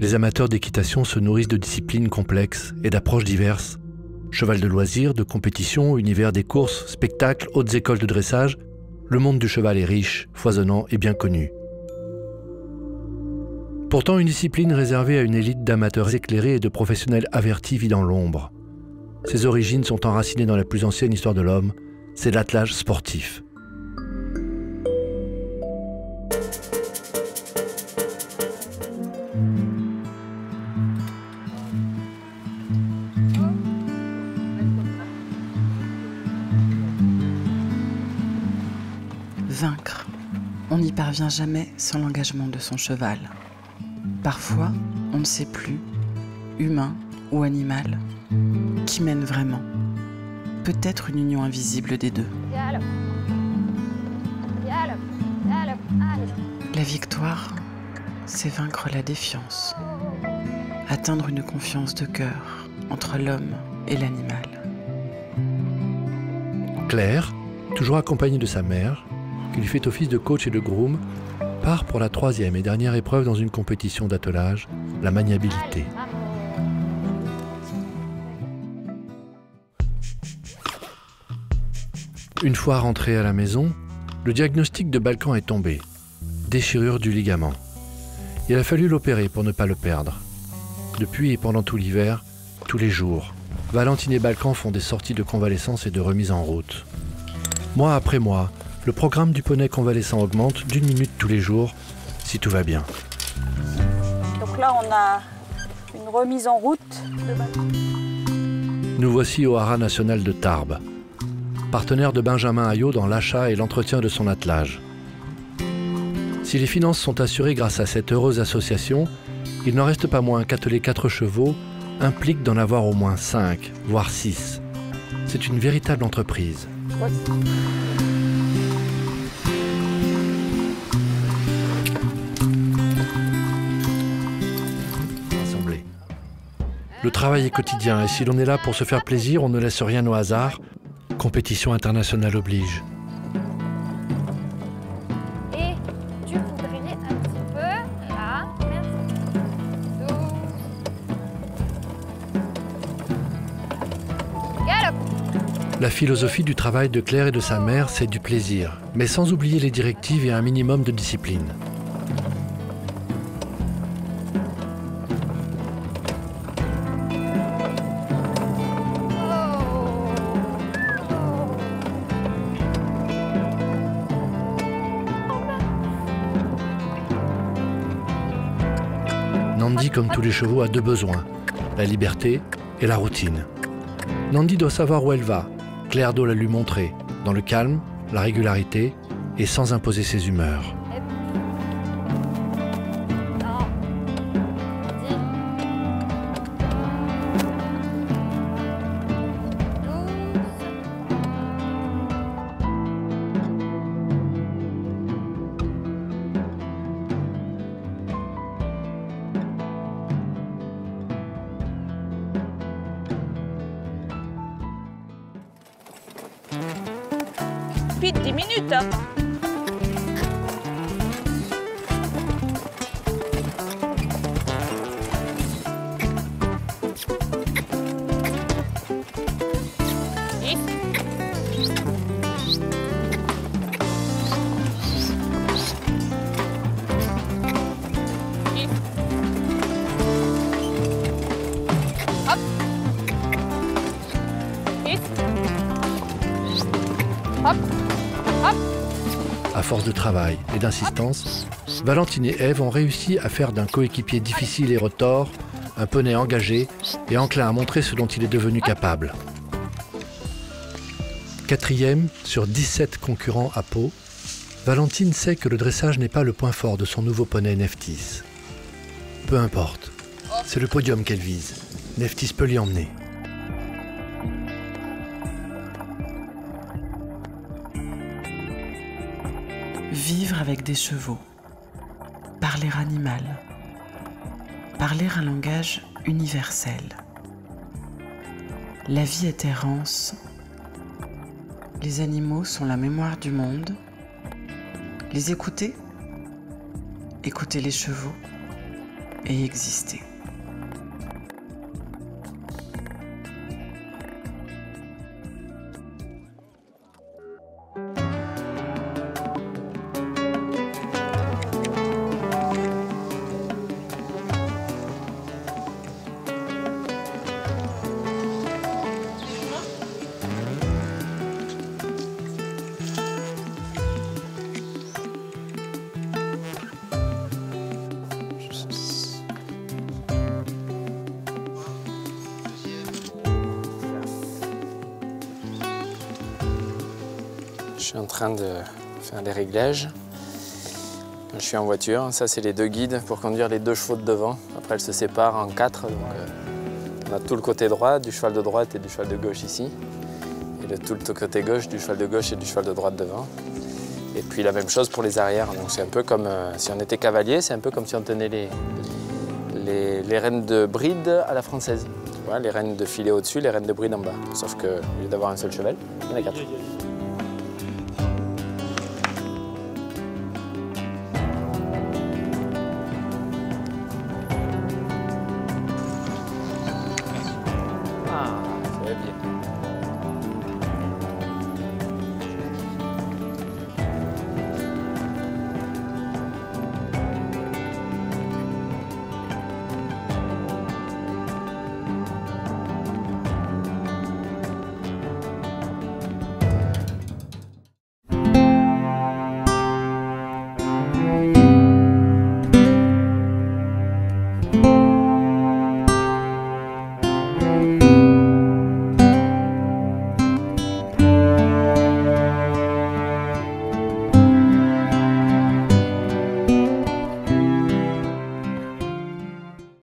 Les amateurs d'équitation se nourrissent de disciplines complexes et d'approches diverses. Cheval de loisirs, de compétition, univers des courses, spectacles, hautes écoles de dressage, le monde du cheval est riche, foisonnant et bien connu. Pourtant, une discipline réservée à une élite d'amateurs éclairés et de professionnels avertis vit dans l'ombre. Ses origines sont enracinées dans la plus ancienne histoire de l'homme, c'est l'attelage sportif. Vaincre. On n'y parvient jamais sans l'engagement de son cheval. Parfois, on ne sait plus, humain ou animal, qui mène vraiment. Peut-être une union invisible des deux. La victoire, c'est vaincre la défiance. Atteindre une confiance de cœur entre l'homme et l'animal. Claire, toujours accompagnée de sa mère, qui lui fait office de coach et de groom, part pour la troisième et dernière épreuve dans une compétition d'attelage, la maniabilité. Une fois rentré à la maison, le diagnostic de Balkan est tombé. Déchirure du ligament. Il a fallu l'opérer pour ne pas le perdre. Depuis et pendant tout l'hiver, tous les jours, Valentine et Balkan font des sorties de convalescence et de remise en route. Mois après mois, le programme du poney convalescent augmente d'1 minute tous les jours, si tout va bien. Donc là, on a une remise en route de Balkan. Nous voici au Haras national de Tarbes, partenaire de Benjamin Ayot dans l'achat et l'entretien de son attelage. Si les finances sont assurées grâce à cette heureuse association, il n'en reste pas moins qu'atteler 4 chevaux implique d'en avoir au moins 5, voire 6. C'est une véritable entreprise. Le travail est quotidien et si l'on est là pour se faire plaisir, on ne laisse rien au hasard. Compétition internationale oblige. Et tu voudrais un petit peu là, merci. Galop. La philosophie du travail de Claire et de sa mère, c'est du plaisir, mais sans oublier les directives et un minimum de discipline. Nandi, comme tous les chevaux, a 2 besoins, la liberté et la routine. Nandi doit savoir où elle va, Claire doit la lui montrer, dans le calme, la régularité et sans imposer ses humeurs. Speed 10 minutes. Hein. Hop. Hop. À force de travail et d'insistance, Valentine et Ève ont réussi à faire d'un coéquipier difficile et retors un poney engagé et enclin à montrer ce dont il est devenu capable. 4e sur 17 concurrents à Pau, Valentine sait que le dressage n'est pas le point fort de son nouveau poney Nephthys. Peu importe, c'est le podium qu'elle vise. Nephthys peut l'y emmener. Vivre avec des chevaux, parler animal, parler un langage universel. La vie est errance, les animaux sont la mémoire du monde. Les écouter, écouter les chevaux, et exister. Je suis en train de faire les réglages. Je suis en voiture. Ça, c'est les deux guides pour conduire les deux chevaux de devant. Après, elles se séparent en quatre. Donc, on a tout le côté droit du cheval de droite et du cheval de gauche ici. Et tout le côté gauche du cheval de gauche et du cheval de droite devant. Et puis la même chose pour les arrières. Donc c'est un peu comme si on était cavalier, c'est un peu comme si on tenait les rênes de bride à la française. Tu vois, les rênes de filet au-dessus, les rênes de bride en bas. Sauf qu'au lieu d'avoir un seul cheval, il y en a quatre.